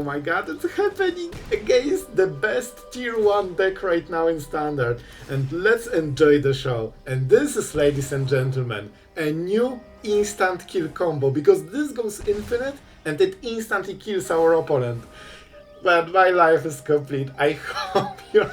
my god, it's happening against the best tier 1 deck right now in Standard. And let's enjoy the show. And this is, ladies and gentlemen, a new instant kill combo, because this goes infinite and it instantly kills our opponent. But my life is complete. I hope you're...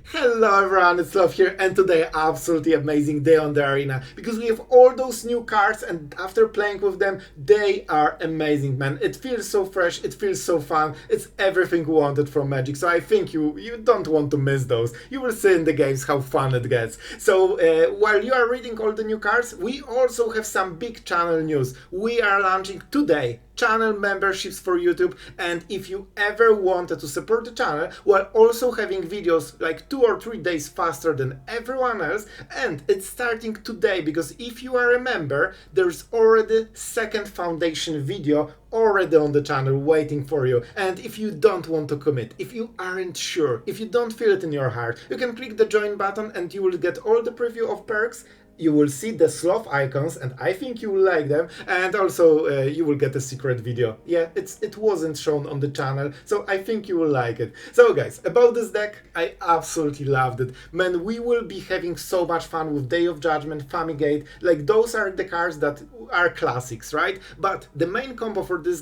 Hello everyone, it's Sloth here, and today absolutely amazing day on the arena, because we have all those new cards, and after playing with them, they are amazing, man. It feels so fresh, it feels so fun, it's everything we wanted from Magic, so I think you don't want to miss those. You will see in the games how fun it gets. So while you are reading all the new cards, we also have some big channel news. We are launching today channel memberships for YouTube, and if you ever wanted to support the channel while also having videos like 2 or 3 days faster than everyone else, and it's starting today, because if you are a member, there's already second foundation video already on the channel waiting for you. And if you don't want to commit, if you aren't sure, if you don't feel it in your heart, you can click the join button and you will get all the preview of perks. You will see the Sloth icons, and I think you will like them, and also you will get a secret video. Yeah, it wasn't shown on the channel, so I think you will like it. So guys, about this deck, I absolutely loved it. Man, we will be having so much fun with Day of Judgment, Fumigate, like those are the cards that are classics, right? But the main combo for this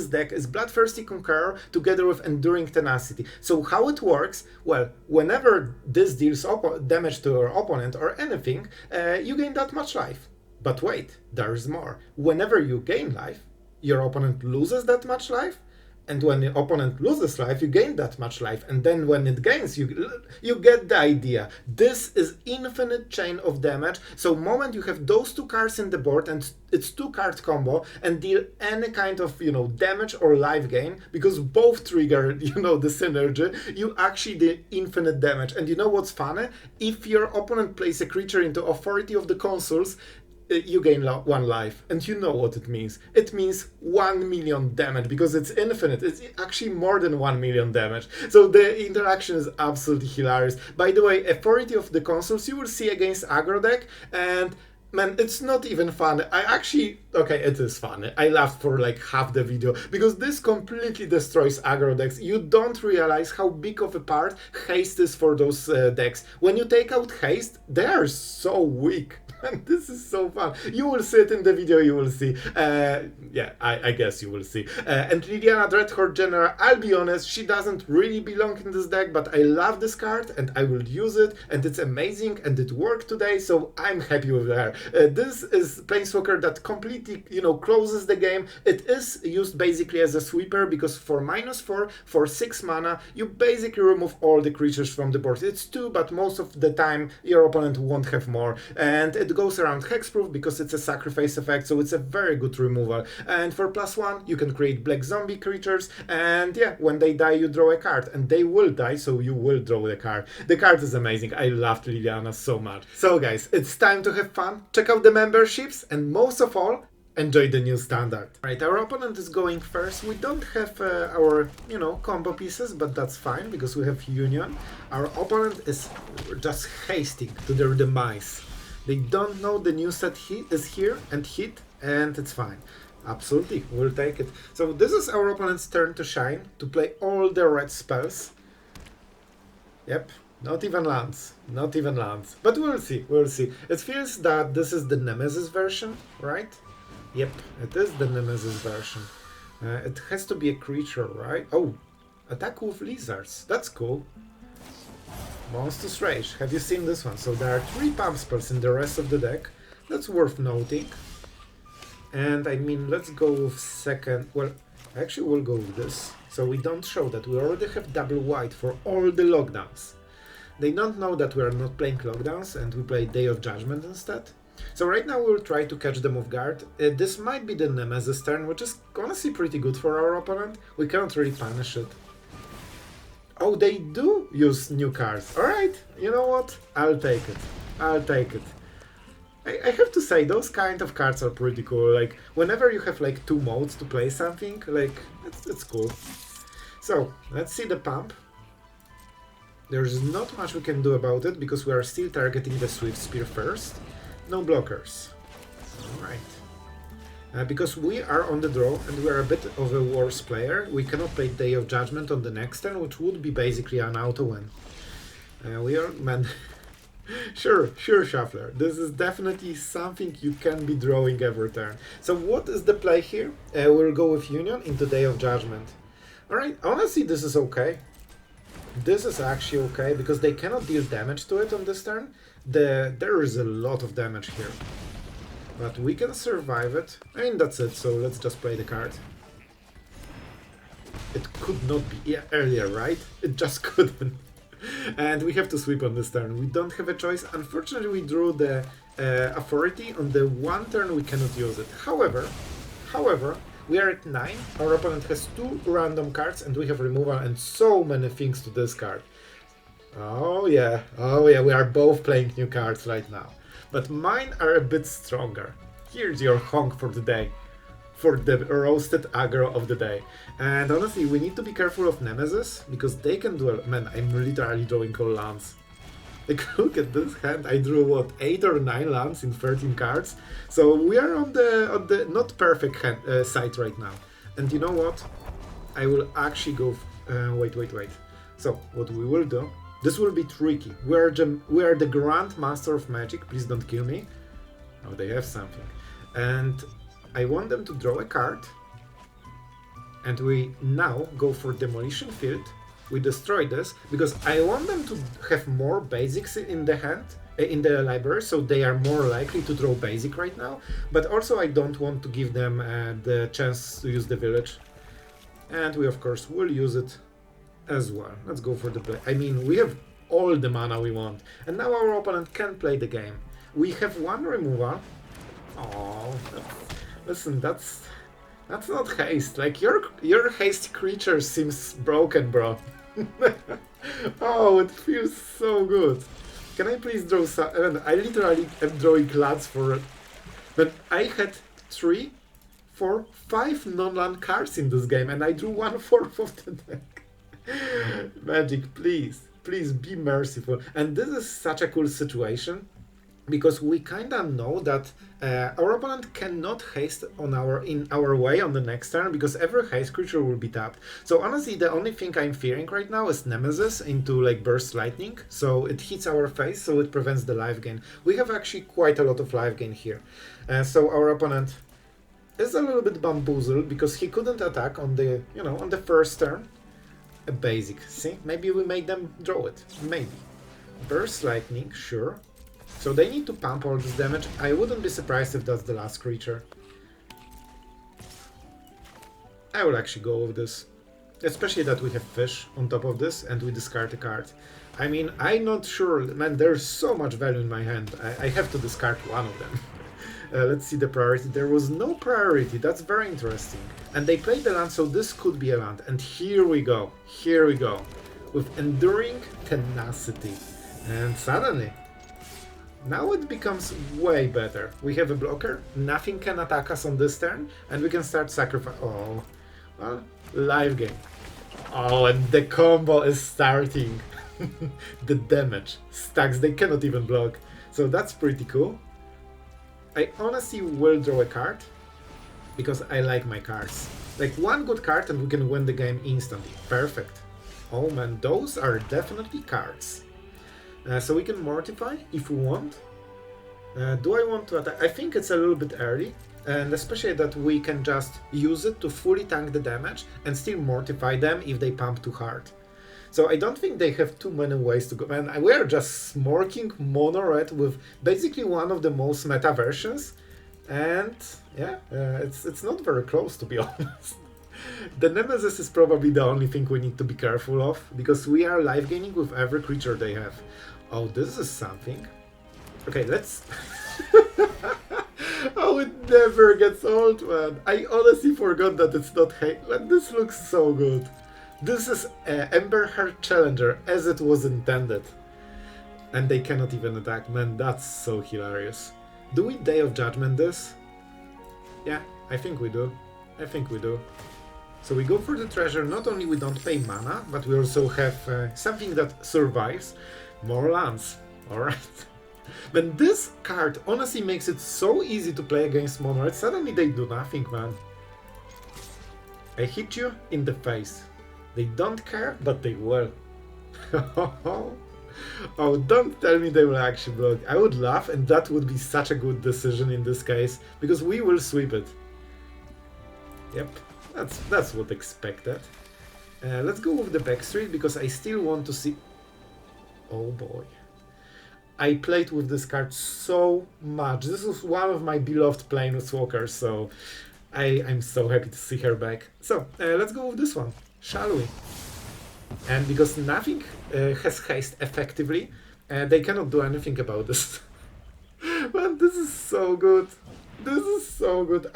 deck is Bloodthirsty Conqueror together with Enduring Tenacity. So how it works? Well, whenever this deals damage to your opponent or anything, you gain that much life. But wait, there's more. Whenever you gain life, your opponent loses that much life, and when the opponent loses life, you gain that much life, and then when it gains, you get the idea. This is infinite chain of damage, so moment you have those 2 cards in the board, and it's 2 card combo, and deal any kind of, damage or life gain, because both trigger, the synergy, you actually do infinite damage. And you know what's funny? If your opponent plays a creature into Authority of the Consuls, you gain 1 life, and you know what it means. It means 1 million damage, because it's infinite. It's actually more than 1 million damage. So the interaction is absolutely hilarious. By the way, Authority of the Consuls you will see against aggro deck, and man, it's not even fun. Okay, it is fun. I laughed for like half the video, because this completely destroys aggro decks. You don't realize how big of a part haste is for those decks. When you take out haste, they are so weak. And this is so fun. You will see it in the video, you will see. Yeah, I guess you will see. And Liliana Dreadhorde General, I'll be honest, she doesn't really belong in this deck, but I love this card and I will use it, and it's amazing, and it worked today, so I'm happy with her. This is Planeswalker that completely, closes the game. It is used basically as a sweeper, because for -4, for 6 mana, you basically remove all the creatures from the board. It's 2, but most of the time your opponent won't have more. And it goes around hexproof because it's a sacrifice effect, so it's a very good removal. And for +1, you can create black zombie creatures, and yeah, when they die, you draw a card, and they will die, so you will draw the card. The card is amazing. I loved Liliana so much. So guys, it's time to have fun. Check out the memberships, and most of all, enjoy the new standard. Right, our opponent is going first. We don't have our, combo pieces, but that's fine, because we have Union. Our opponent is just hasting to their demise. They don't know the new set is here and hit, and it's fine. Absolutely, we'll take it. So this is our opponent's turn to shine, to play all the red spells. Yep, not even lands, But we'll see. It feels that this is the Nemesis version, right? Yep, it is the Nemesis version. It has to be a creature, right? Oh, attack with lizards, that's cool. Monstrous Rage, have you seen this one? So there are 3 pump spells in the rest of the deck. That's worth noting. And I mean, let's go with second. Well, actually we'll go with this. So we don't show that we already have double white for all the lockdowns. They don't know that we are not playing lockdowns and we play Day of Judgment instead. So right now we'll try to catch them off guard. This might be the Nemesis turn, which is honestly pretty good for our opponent. We can't really punish it. Oh, they do use new cards. Alright, you know what? I'll take it. I have to say, those kind of cards are pretty cool. Like, whenever you have like 2 modes to play something, like, it's cool. So, let's see the pump. There's not much we can do about it, because we are still targeting the Swift Spear first. No blockers. Alright. Because we are on the draw and we are a bit of a worse player, we cannot play Day of Judgment on the next turn, which would be basically an auto win. We are, man, sure, Shuffler, this is definitely something you can be drawing every turn. So what is the play here? We'll go with Union into Day of Judgment. Alright, honestly this is okay. This is actually okay, because they cannot deal damage to it on this turn. There is a lot of damage here. But we can survive it. I mean, that's it, so let's just play the card. It could not be earlier, right? It just couldn't. And we have to sweep on this turn. We don't have a choice. Unfortunately, we drew the authority. On the one turn, we cannot use it. However, we are at 9. Our opponent has 2 random cards, and we have removal and so many things to discard. Oh yeah, we are both playing new cards right now. But mine are a bit stronger. Here's your honk for the day. For the roasted aggro of the day. And honestly, we need to be careful of Nemesis, because they can do a... Man, I'm literally drawing all lands. Like, look at this hand. I drew, what, 8 or 9 lands in 13 cards? So we are on the not perfect hand, side right now. And you know what? I will actually go... wait. So, what we will do... This will be tricky. We are the Grand Master of Magic. Please don't kill me. Oh, they have something. And I want them to draw a card. And we now go for Demolition Field. We destroy this because I want them to have more basics in the hand, in the library, so they are more likely to draw basic right now. But also I don't want to give them the chance to use the village. And we of course will use it as well. Let's go for the play. I mean, we have all the mana we want. And now our opponent can play the game. We have 1 removal. Oh, listen, that's not haste. Like, your haste creature seems broken, bro. Oh, it feels so good. Can I please draw some... I literally am drawing lands for it. But I had 3, 4, 5 non-land cards in this game, and I drew 1/4 of the deck. Magic, please be merciful. And this is such a cool situation because we kinda know that our opponent cannot haste in our way on the next turn because every haste creature will be tapped. So honestly, the only thing I'm fearing right now is Nemesis into like Burst Lightning, so it hits our face, so it prevents the life gain. We have actually quite a lot of life gain here. So our opponent is a little bit bamboozled because he couldn't attack on the on the first turn. A basic, see? Maybe we made them draw it. Maybe. Burst Lightning, sure. So they need to pump all this damage. I wouldn't be surprised if that's the last creature. I will actually go with this. Especially that we have fish on top of this and we discard a card. I mean, I'm not sure, man, there's so much value in my hand. I have to discard one of them. Let's see the priority. There was no priority. That's very interesting. And they played the land, so this could be a land. And here we go. Here we go. With Enduring Tenacity. And suddenly, now it becomes way better. We have a blocker. Nothing can attack us on this turn. And we can start sacrifice. Oh, well, live game. Oh, and the combo is starting. The damage stacks. They cannot even block. So that's pretty cool. I honestly will draw a card because I like my cards. Like 1 good card and we can win the game instantly. Perfect. Oh man, those are definitely cards. So we can Mortify if we want. Do I want to attack? I think it's a little bit early. And especially that we can just use it to fully tank the damage and still Mortify them if they pump too hard. So I don't think they have too many ways to go. Man, we're just smorking mono red with basically one of the most meta versions. And yeah, it's not very close, to be honest. The Nemesis is probably the only thing we need to be careful of, because we are life gaining with every creature they have. Oh, this is something. Okay, let's... Oh, it never gets old, man. I honestly forgot that it's not hate. But this looks so good. This is Emberheart Challenger as it was intended. And they cannot even attack. Man, that's so hilarious. Do we Day of Judgment this? Yeah, I think we do. I think we do. So we go for the treasure. Not only we don't pay mana, but we also have something that survives. More lands. Alright. When this card honestly makes it so easy to play against Monarchs, suddenly they do nothing, man. I hit you in the face. They don't care, but they will. Oh, don't tell me they will actually block. I would laugh, and that would be such a good decision in this case, because we will sweep it. Yep, that's what expected. Let's go with the Backstreet, because I still want to see... Oh boy. I played with this card so much. This was one of my beloved planeswalkers, so I'm so happy to see her back. So, let's go with this one, shall we? And because nothing has haste effectively, they cannot do anything about this. But this is so good. This is so good.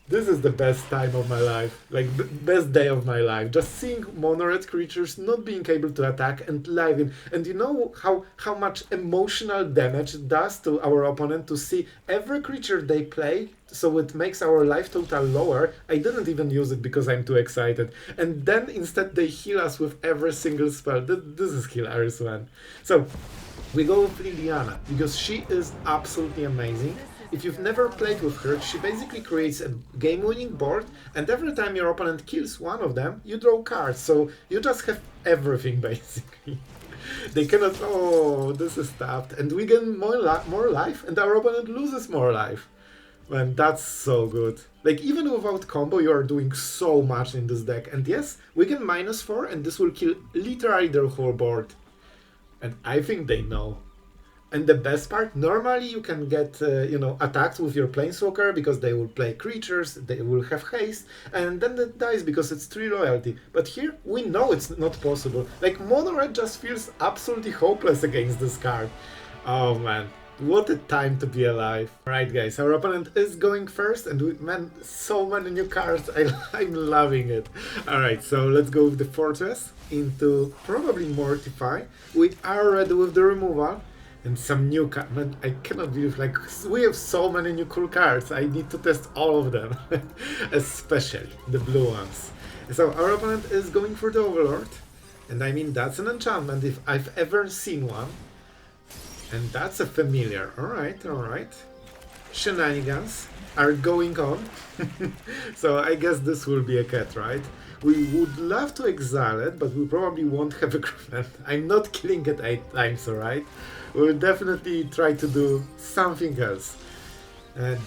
This is the best time of my life, like best day of my life. Just seeing mono-red creatures not being able to attack and living. And you know how much emotional damage it does to our opponent to see every creature they play, so it makes our life total lower. I didn't even use it because I'm too excited. And then instead they heal us with every single spell. This is hilarious, man. So we go with Liliana, because she is absolutely amazing. If you've never played with her, she basically creates a game-winning board, and every time your opponent kills one of them, you draw cards, so you just have everything, basically. They cannot... Oh, this is tapped, and we gain more life, and our opponent loses more life. Man, that's so good. Like, even without combo, you are doing so much in this deck. And yes, we get -4, and this will kill literally their whole board. And I think they know. And the best part, normally you can get, attacked with your Planeswalker because they will play creatures, they will have haste, and then it dies because it's 3 loyalty. But here, we know it's not possible. Like, Mono-Red just feels absolutely hopeless against this card. Oh man, what a time to be alive. Alright guys, our opponent is going first, and man, so many new cards, I'm loving it. Alright, so let's go with the Fortress into probably Mortify. We are ready with the removal. And some new cards. Man, I cannot believe, like, we have so many new cool cards. I need to test all of them. Especially the blue ones. So our opponent is going for the Overlord. And I mean, that's an enchantment if I've ever seen one. And that's a familiar. Alright. Shenanigans are going on. So I guess this will be a cat, right? We would love to exile it, but we probably won't have a griffin. I'm not killing it 8 times, alright? We'll definitely try to do something else.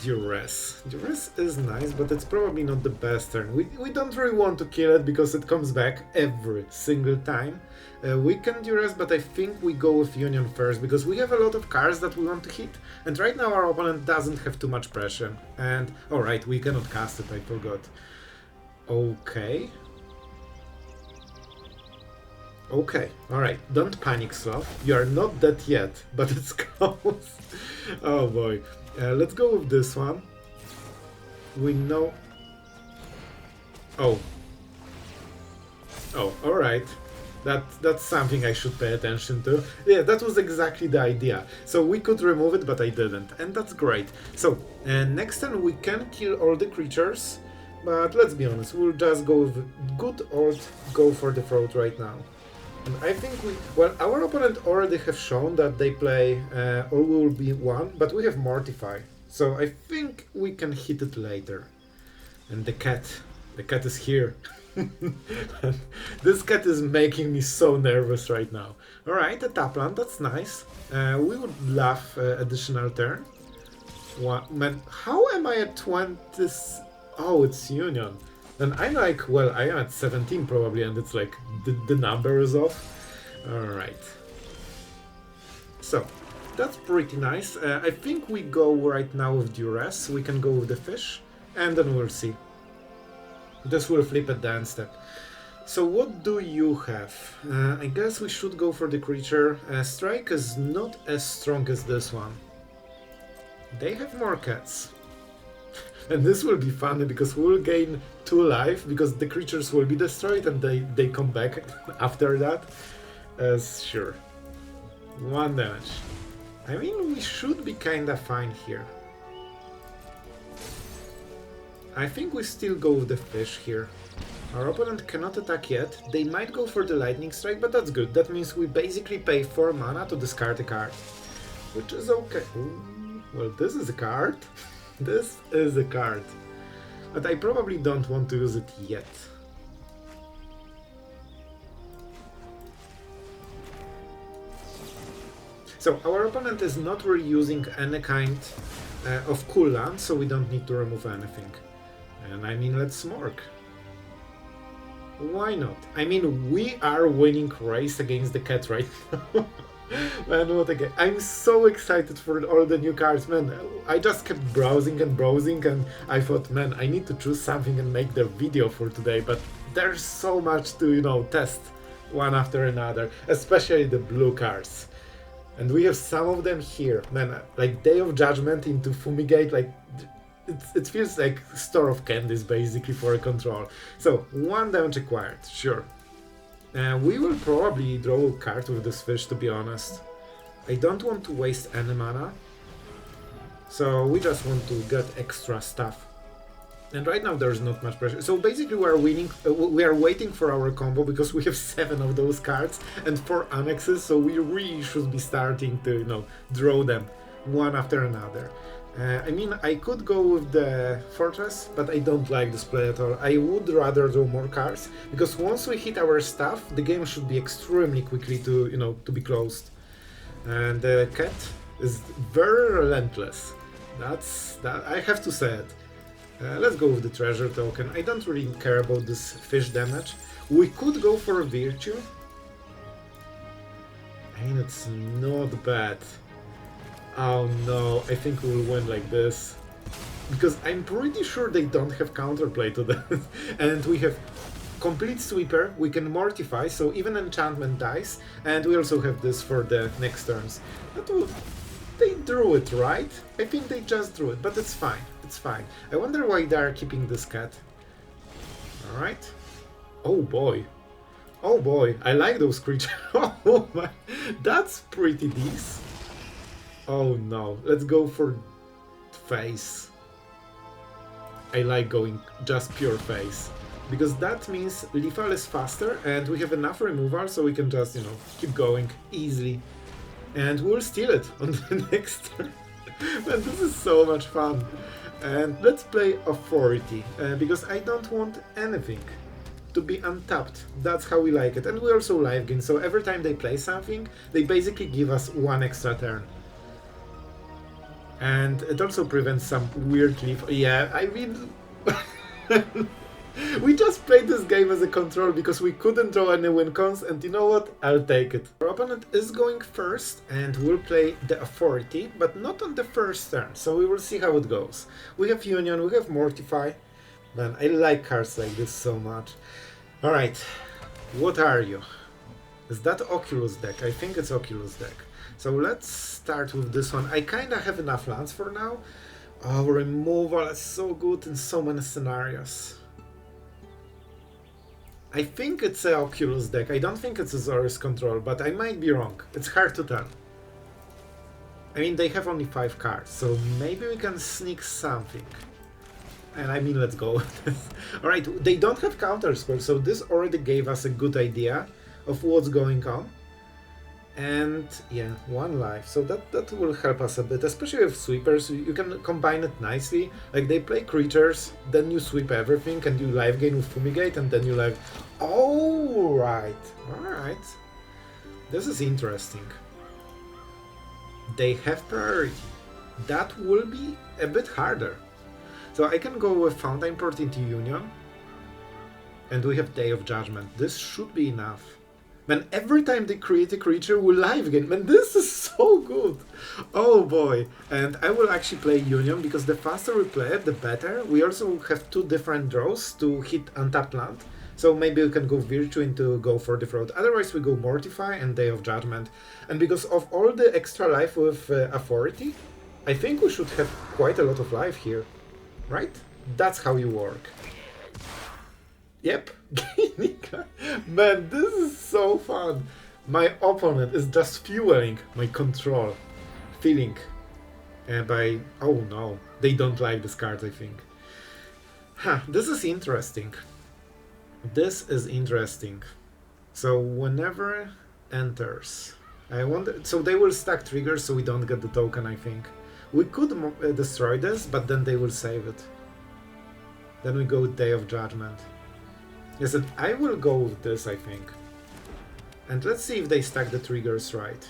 Duress. Duress is nice, but it's probably not the best turn. We don't really want to kill it because it comes back every single time. We can Duress, but I think we go with Union first, because we have a lot of cards that we want to hit. And right now our opponent doesn't have too much pressure. And, alright, we cannot cast it, I forgot. Okay. Okay, alright, don't panic, Sloth. You are not dead yet, but it's close. Oh boy. Let's go with this one. We know... Oh, alright. That's something I should pay attention to. Yeah, that was exactly the idea. So we could remove it, but I didn't, and that's great. So, next turn we can kill all the creatures, but let's be honest, we'll just go with good old go for the throat right now. And I think our opponent already have shown that they play or will be one, but we have Mortify. So I think we can hit it later. And the cat is here. This cat is making me so nervous right now. Alright, a Tapland, that's nice. We would love additional turn. Man, how am I at 20? Oh, it's Union. Then I'm like, well, I am at 17 probably, and it's like, the number is off. Alright. So, that's pretty nice. I think we go right now with Duress. We can go with the fish, and then we'll see. This will flip at the end step. So what do you have? I guess we should go for the creature. Strike is not as strong as this one. They have more cats. And this will be funny because we'll gain 2 life because the creatures will be destroyed and they come back after that. Sure. 1 damage. I mean, we should be kinda fine here. I think we still go with the fish here. Our opponent cannot attack yet. They might go for the lightning strike, but that's good. That means we basically pay 4 mana to discard a card. which is okay. Ooh, well, this is a card. This is a card. But I probably don't want to use it yet. So our opponent is not really using any kind of cooldown, so we don't need to remove anything. And I mean, let's smork. Why not? I mean, we are winning race against the cat right now. Man, what a game. I'm so excited for all the new cards, man. I just kept browsing and browsing and I thought, man, I need to choose something and make the video for today, but there's so much to, you know, test one after another, especially the blue cards. And we have some of them here, man, like Day of Judgment into Fumigate, like it feels like store of candies basically for a control. So 1 damage acquired, sure. We will probably draw a card with this fish, to be honest. I don't want to waste any mana, so we just want to get extra stuff. And right now there's not much pressure. So basically we are winning. We are waiting for our combo because we have 7 of those cards and 4 annexes. So we really should be starting to, you know, draw them one after another. I mean, I could go with the Fortress, but I don't like this play at all. I would rather draw more cards, because once we hit our stuff, the game should be extremely quickly to, you know, to be closed. And the cat is very relentless. That I have to say it. Let's go with the treasure token. I don't really care about this fish damage. We could go for a virtue. I mean, it's not bad. Oh no, I think we'll win like this. Because I'm pretty sure they don't have counterplay to that. And we have complete sweeper, we can mortify, so even enchantment dies. And we also have this for the next turns. They drew it, right? I think they just drew it, but it's fine. It's fine. I wonder why they are keeping this cat. Alright. Oh boy. Oh boy, I like those creatures. Oh my, that's pretty decent. Oh no, let's go for face. I like going just pure face, because that means lethal is faster and we have enough removal so we can just, you know, keep going easily. And we'll steal it on the next turn. Man, this is so much fun. And let's play Authority, because I don't want anything to be untapped. That's how we like it. And we also live gain, so every time they play something, they basically give us 1 extra turn. And it also prevents some weird leaf. Yeah, I mean... we just played this game as a control because we couldn't draw any win cons, and you know what? I'll take it. Our opponent is going first and will play the Authority, but not on the first turn, so we will see how it goes. We have Union, we have Mortify. Man, I like cards like this so much. Alright, what are you? Is that Oculus deck? I think it's Oculus deck. So let's start with this one. I kinda have enough lands for now. Oh, removal is so good in so many scenarios. I think it's a Oculus deck. I don't think it's a Zorus control, but I might be wrong. It's hard to tell. I mean, they have only 5 cards, so maybe we can sneak something. And I mean, let's go with this. Alright, they don't have counterspell, so this already gave us a good idea of what's going on. And yeah, 1 life, so that will help us a bit, especially with sweepers. You can combine it nicely, like they play creatures, then you sweep everything and you life gain with Fumigate, and then you life... Oh, right, alright. This is interesting. They have priority. That will be a bit harder. So I can go with Fountainport into Union, and we have Day of Judgment. This should be enough. Man, every time they create a creature, we live gain. Man, this is so good. Oh boy. And I will actually play Union, because the faster we play it, the better. We also have 2 different draws to hit untapped land. So maybe we can go Virtue into go for the road. Otherwise we go Mortify and Day of Judgment. And because of all the extra life with Authority, I think we should have quite a lot of life here. Right? That's how you work. Yep. Man, this is so fun. My opponent is just fueling my control feeling by... Oh no, they don't like this card, I think. Huh, this is interesting. This is interesting. So whenever enters... I wonder, so they will stack triggers so we don't get the token, I think. We could destroy this, but then they will save it. Then we go with Day of Judgment. Yes, and I will go with this, I think. And let's see if they stack the triggers right.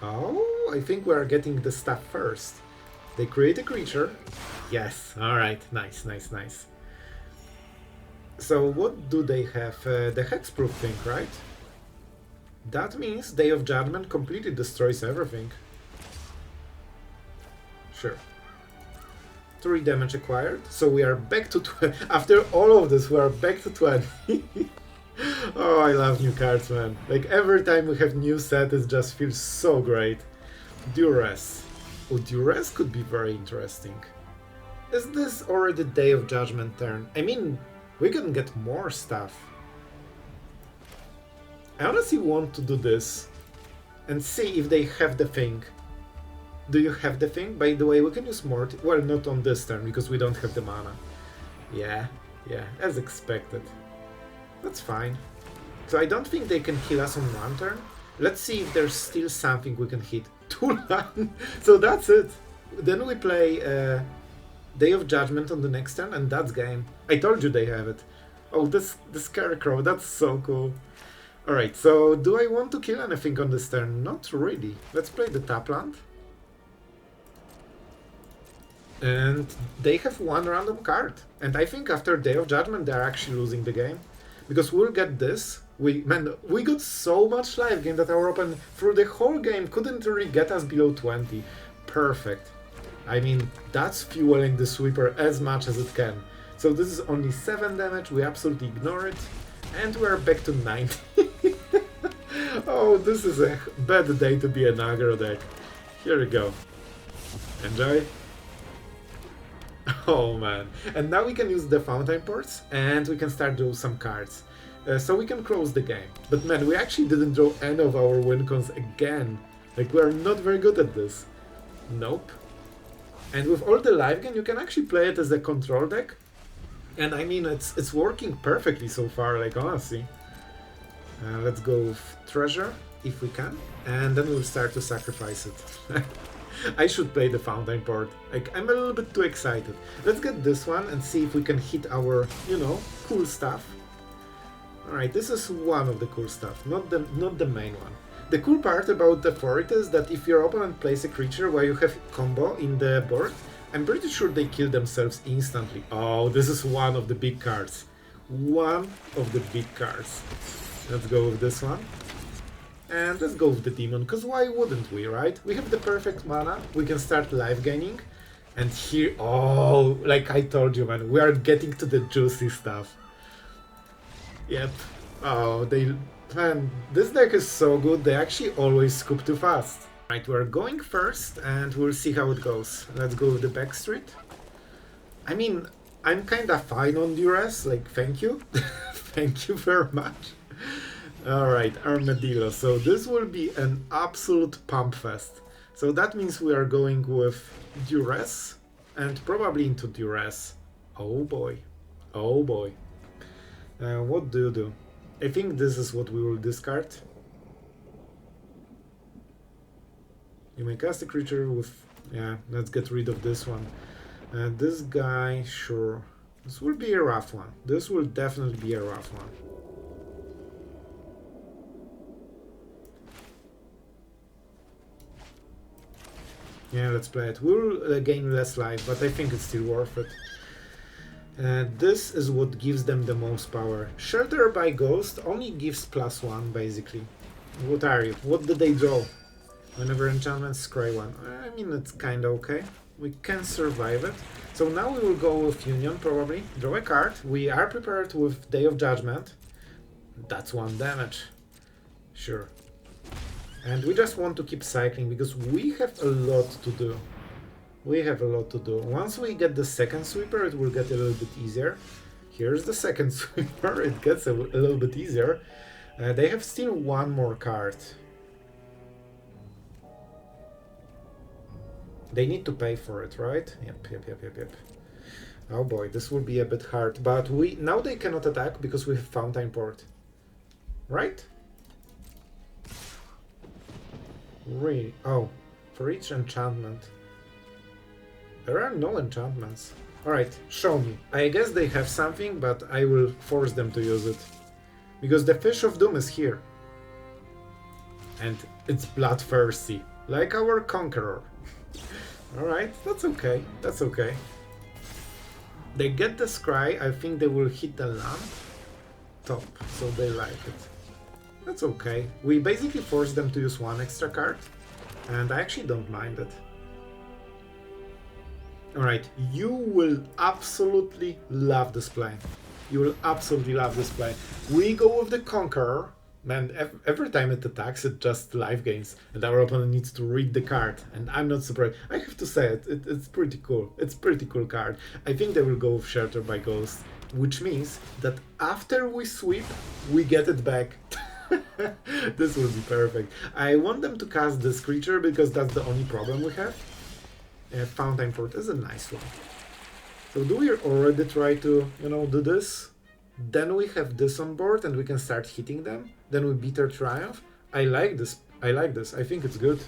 Oh, I think we're getting the stuff first. They create a creature. Yes, alright, nice, nice, nice. So what do they have? The hexproof thing, right? That means Day of Judgment completely destroys everything. Sure. 3 damage acquired. So we are back to 20. After all of this, we are back to 20. Oh, I love new cards, man. Like, every time we have new set, it just feels so great. Duress. Oh, Duress could be very interesting. Is this already Day of Judgment turn? I mean, we can get more stuff. I honestly want to do this and see if they have the thing. Do you have the thing? By the way, we can use Mortify. Well, not on this turn, because we don't have the mana. Yeah, as expected. That's fine. So I don't think they can heal us on one turn. Let's see if there's still something we can hit. 2 land. So that's it. Then we play Day of Judgment on the next turn, and that's game. I told you they have it. Oh, the Scarecrow, that's so cool. Alright, so do I want to kill anything on this turn? Not really. Let's play the tap land. And they have 1 random card. And I think after Day of Judgment they're actually losing the game. Because we'll get this. We got so much life gain that our opponent through the whole game couldn't really get us below 20. Perfect. I mean, that's fueling the sweeper as much as it can. So this is only 7 damage, we absolutely ignore it. And we're back to 90. Oh, this is a bad day to be an aggro deck. Here we go. Enjoy. Oh man. And now we can use the Fountainports and we can start drawing some cards. So we can close the game. But man, we actually didn't draw any of our win cons again. Like, we're not very good at this. Nope. And with all the live gain, you can actually play it as a control deck. And I mean, it's working perfectly so far, like, honestly. Let's go with Treasure, if we can. And then we'll start to sacrifice it. I should play the Fountainport. Like, I'm a little bit too excited. Let's get this one and see if we can hit our, you know, cool stuff. Alright, this is one of the cool stuff, not the main one. The cool part about the fort is that if your opponent plays a creature where you have combo in the board, I'm pretty sure they kill themselves instantly. Oh, this is one of the big cards. One of the big cards. Let's go with this one. And let's go with the demon, because why wouldn't we, right? We have the perfect mana, we can start life gaining. And here, oh, like I told you, man, we are getting to the juicy stuff. Yep. Oh, man, this deck is so good, they actually always scoop too fast. Right, we're going first, and we'll see how it goes. Let's go with the Backstreet. I mean, I'm kinda fine on Duress, like, thank you. Thank you very much. Alright, Armadillo. So this will be an absolute pump fest. So that means we are going with Duress, and probably into Duress. Oh boy. Oh boy. What do you do? I think this is what we will discard. You may cast a creature with... yeah, let's get rid of this one. This guy, sure. This will be a rough one. This will definitely be a rough one. Yeah, let's play it. We'll gain less life, but I think it's still worth it. This is what gives them the most power. Shelter by Ghost only gives +1, basically. What are you? What did they draw? Whenever enchantments, scry 1. I mean, it's kinda okay. We can survive it. So now we will go with Union, probably. Draw a card. We are prepared with Day of Judgment. That's 1 damage. Sure. And we just want to keep cycling, because we have a lot to do. We have a lot to do. Once we get the second sweeper, it will get a little bit easier. Here's the second sweeper, it gets a little bit easier. They have still 1 more card. They need to pay for it, right? Yep. Oh boy, this will be a bit hard. But now they cannot attack because we have Fountainport. Right? Really? Oh, for each enchantment. There are no enchantments. Alright, show me. I guess they have something, but I will force them to use it. Because the Fish of Doom is here. And it's bloodthirsty, like our Conqueror. Alright, that's okay, that's okay. They get the scry, I think they will hit the lamp top, so they like it. That's okay. We basically force them to use one extra card, and I actually don't mind it. Alright, you will absolutely love this play. You will absolutely love this play. We go with the Conqueror. Man, every time it attacks, it just life gains, and our opponent needs to read the card, and I'm not surprised. I have to say it's pretty cool. It's pretty cool card. I think they will go with Shelter by Ghost, which means that after we sweep, we get it back. This will be perfect. I want them to cast this creature because that's the only problem we have. Fountainport is a nice one. So do we already try to, do this? Then we have this on board and we can start hitting them. Then we beat our Triumph. I like this. I think it's good.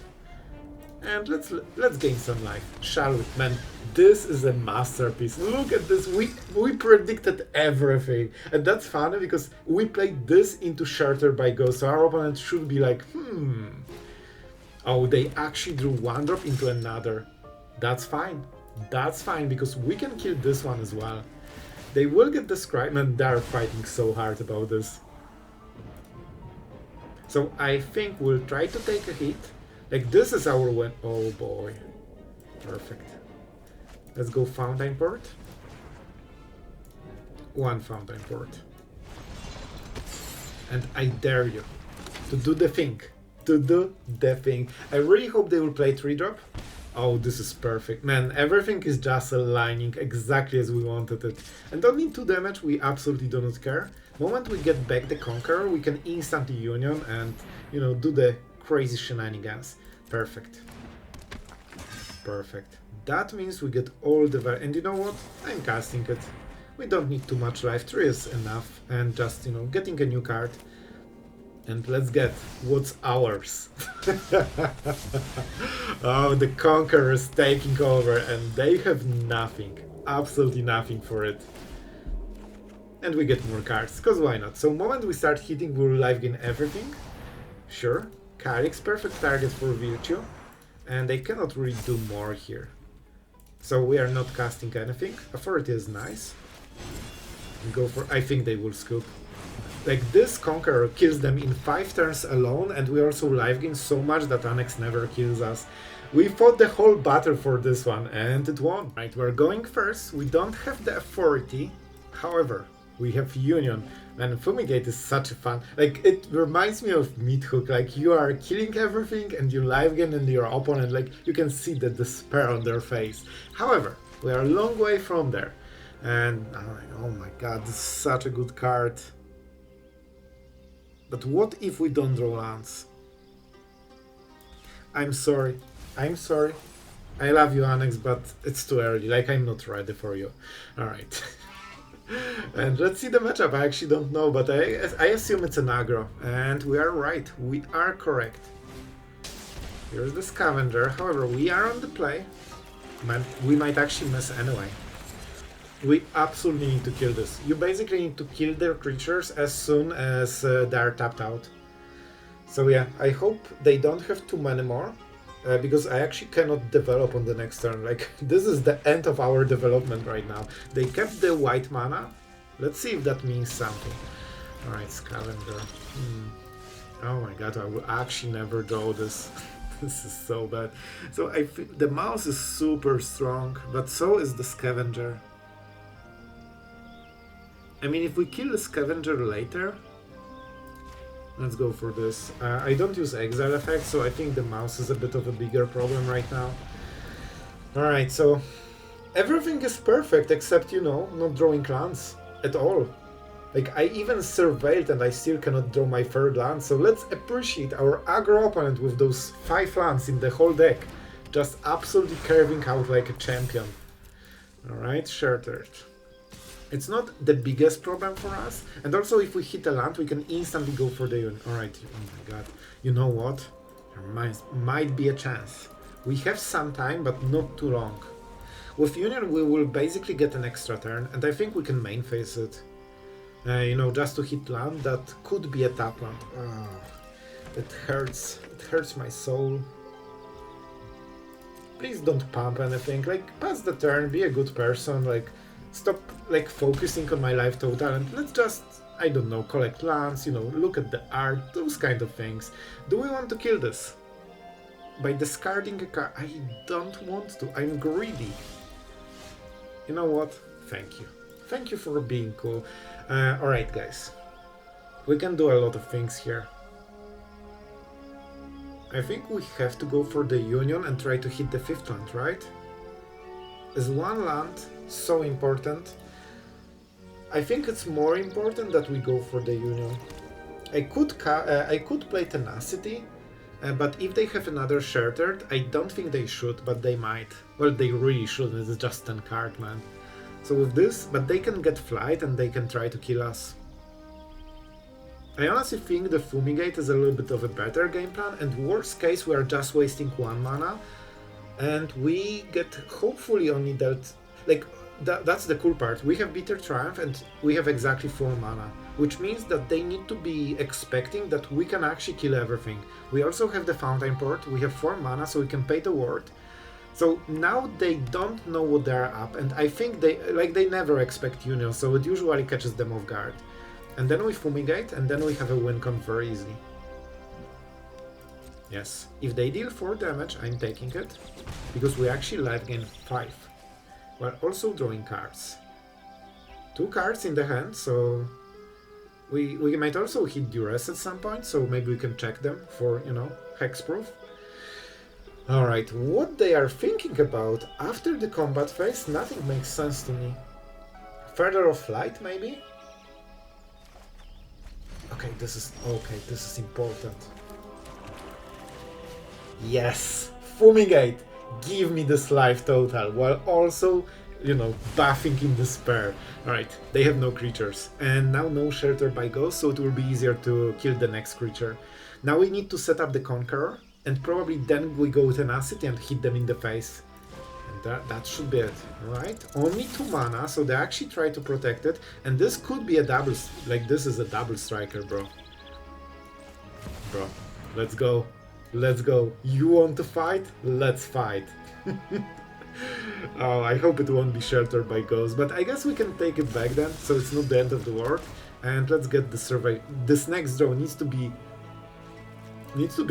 And let's gain some life, shall we? Man, this is a masterpiece. Look at this. We predicted everything. And that's funny because we played this into Shelter by Ghost. So our opponent should be like, Oh, they actually drew one drop into another. That's fine. That's fine because we can kill this one as well. They will get the scribe, and they're fighting so hard about this. So I think we'll try to take a hit. Like this is our win. Oh boy. Perfect. Let's go Fountainport. One Fountainport. And I dare you to do the thing. To do the thing. I really hope they will play 3-drop. Oh, this is perfect. Man, everything is just aligning exactly as we wanted it. And only 2 damage, we absolutely do not care. Moment we get back the Conqueror, we can instantly Union and, do the crazy shenanigans. Perfect. Perfect. That means we get all the... And you know what? I'm casting it. We don't need too much life. 3 is enough. And just, getting a new card. And let's get what's ours. Oh, the Conqueror is taking over and they have nothing. Absolutely nothing for it. And we get more cards, because why not? So moment we start hitting, we'll life gain everything. Sure. Calyx, perfect target for Virtue. And they cannot really do more here. So we are not casting anything. Authority is nice. We go for... I think they will scoop. Like this Conqueror kills them in 5 turns alone, and we also life gain so much that Annex never kills us. We fought the whole battle for this one, and it won. Right, we're going first. We don't have the authority. However, we have Union. And Fumigate is such a fun... Like, it reminds me of Meathook. Like, you are killing everything, and you life gain, and your opponent, like, you can see the despair on their face. However, we are a long way from there. And, oh my god, this is such a good card. But what if we don't draw lands? I'm sorry. I'm sorry. I love you, Annex, but it's too early. Like, I'm not ready for you. Alright. And let's see the matchup. I actually don't know, but I assume it's an aggro. And we are right. We are correct. Here's the Scavenger. However, we are on the play. We might actually miss anyway. We absolutely need to kill this. You basically need to kill their creatures as soon as they are tapped out. So yeah, I hope they don't have too many more, because I actually cannot develop on the next turn. Like, this is the end of our development right now. They kept the white mana. Let's see if that means something. Alright, Scavenger. Oh my god, I will actually never draw this. This is so bad. So I think the mouse is super strong, but so is the Scavenger. I mean, if we kill the Scavenger later, let's go for this. I don't use exile effect, so I think the mouse is a bit of a bigger problem right now. Alright, so everything is perfect except, not drawing lands at all. Like, I even surveyed and I still cannot draw my 3rd land, so let's appreciate our aggro opponent with those 5 lands in the whole deck. Just absolutely carving out like a champion. Alright, Shattered. It's not the biggest problem for us, and also if we hit a land, we can instantly go for the Union. Alright, oh my god. You know what? There might be a chance. We have some time, but not too long. With Union, we will basically get an extra turn, and I think we can main phase it. You know, just to hit land, that could be a tap land. It hurts. It hurts my soul. Please don't pump anything. Like, pass the turn, be a good person. Like, stop like focusing on my life total, and let's just, I don't know, collect lands. You know, look at the art, those kind of things. Do we want to kill this? By discarding a card? I don't want to. I'm greedy. You know what? Thank you. Thank you for being cool. Alright, guys. We can do a lot of things here. I think we have to go for the Union and try to hit the 5th land, right? Is one land so important? I think it's more important that we go for the Union. I could play Tenacity, but if they have another Shattered, I don't think they should, but they might. Well, they really should, it's just 10 card, man. So with this, but they can get Flight and they can try to kill us. I honestly think the Fumigate is a little bit of a better game plan, and worst case we are just wasting 1 mana, and we get hopefully only dealt... Like, that's the cool part. We have Bitter Triumph and we have exactly 4 mana, which means that they need to be expecting that we can actually kill everything. We also have the Fountainport, we have 4 mana, so we can pay the ward. So now they don't know what they're up, and I think they never expect Union, so it usually catches them off guard. And then we Fumigate, and then we have a win con very easily. Yes, if they deal 4 damage, I'm taking it, because we actually life gain 5. While also drawing cards. 2 cards in the hand, so we might also hit Duress at some point, so maybe we can check them for, you know, hexproof. Alright, what they are thinking about after the combat phase, nothing makes sense to me. Further of Flight, maybe? Okay, this is important. Yes! Fumigate! Give me this life total, while also, you know, buffing in despair. Alright, they have no creatures. And now no Shelter by Ghost, so it will be easier to kill the next creature. Now we need to set up the Conqueror, and probably then we go with Tenacity and hit them in the face. And that should be it, right? Only 2 mana, so they actually try to protect it, and this could be a double, like this is a double striker, bro. Bro, let's go. Let's go. You want to fight? Let's fight. Oh, I hope it won't be sheltered by ghosts, but I guess we can take it back then, so it's not the end of the world. And let's get the survey. This next draw needs to be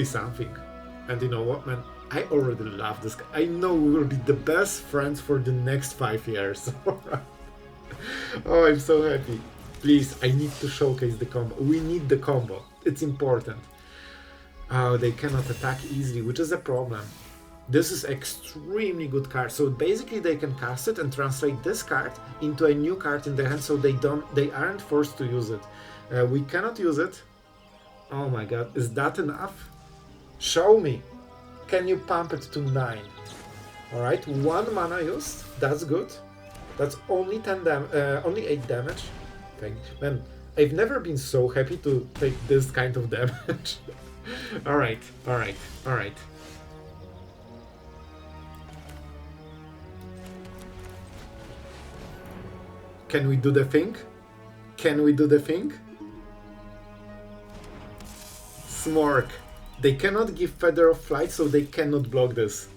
something. And you know what, man? I already love this guy. I know we will be the best friends for the next 5 years. Oh, I'm so happy. Please, I need to showcase the combo. We need the combo. It's important. Oh, they cannot attack easily, which is a problem. This is extremely good card. So basically they can cast it and translate this card into a new card in their hand, so they aren't forced to use it. We cannot use it. Oh my god, is that enough? Show me. Can you pump it to 9? Alright, 1 mana used. That's good. That's only 8 damage. Man, I've never been so happy to take this kind of damage. Alright. Can we do the thing? Smork. They cannot give Feather of Flight, so they cannot block this.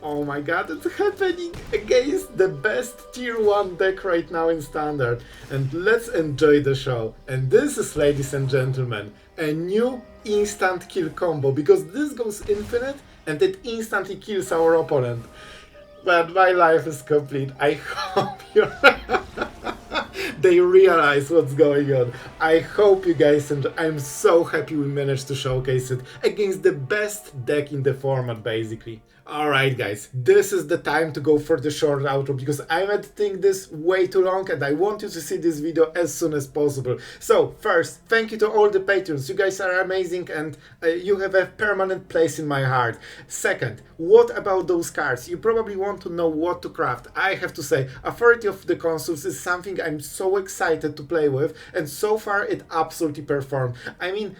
Oh my god, it's happening against the best tier 1 deck right now in Standard. And let's enjoy the show. And this is, ladies and gentlemen, a new instant kill combo, because this goes infinite and it instantly kills our opponent. But my life is complete. I hope they realize what's going on. I hope you guys enjoy. I'm so happy we managed to showcase it against the best deck in the format, basically. Alright guys, this is the time to go for the short outro, because I'm editing this way too long and I want you to see this video as soon as possible. So first, thank you to all the patrons. You guys are amazing and you have a permanent place in my heart. Second, what about those cards? You probably want to know what to craft. I have to say, Authority of the Consuls is something I'm so excited to play with, and so far it absolutely performed. I mean,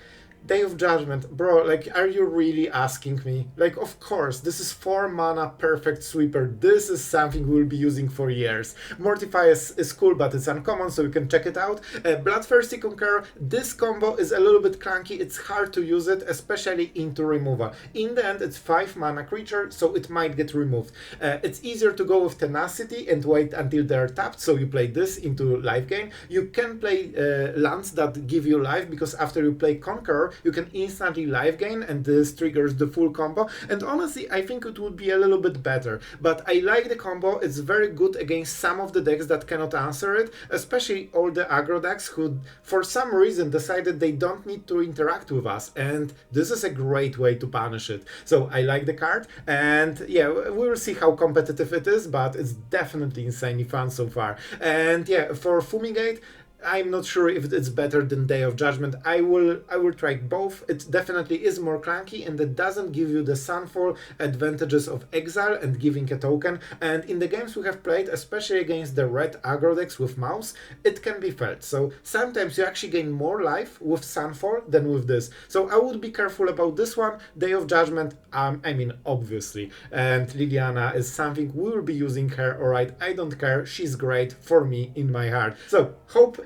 Day of Judgment, bro, like, are you really asking me? Like, of course, this is 4 mana perfect sweeper. This is something we'll be using for years. Mortify is cool, but it's uncommon, so you can check it out. Bloodthirsty Conqueror, this combo is a little bit clunky. It's hard to use it, especially into removal. In the end, it's 5 mana creature, so it might get removed. It's easier to go with Tenacity and wait until they're tapped, so you play this into life gain. You can play lands that give you life, because after you play Conqueror, you can instantly life gain, and this triggers the full combo. And honestly, I think it would be a little bit better. But I like the combo. It's very good against some of the decks that cannot answer it, especially all the aggro decks who, for some reason, decided they don't need to interact with us. And this is a great way to punish it. So I like the card, and yeah, we will see how competitive it is, but it's definitely insanely fun so far. And yeah, for Fumigate, I'm not sure if it's better than Day of Judgment. I will try both. It definitely is more clunky, and it doesn't give you the Sunfall advantages of Exile and giving a token. And in the games we have played, especially against the red aggro decks with Mouse, it can be felt. So sometimes you actually gain more life with Sunfall than with this. So I would be careful about this one. Day of Judgment, I mean, obviously. And Liliana is something we will be using her, alright? I don't care. She's great for me in my heart. So hope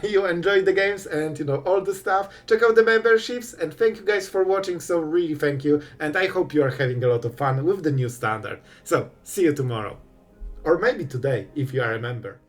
you enjoyed the games and all the stuff. Check out the memberships, and thank you guys for watching. So really thank you, and I hope you are having a lot of fun with the new standard. So see you tomorrow, or maybe today if you are a member.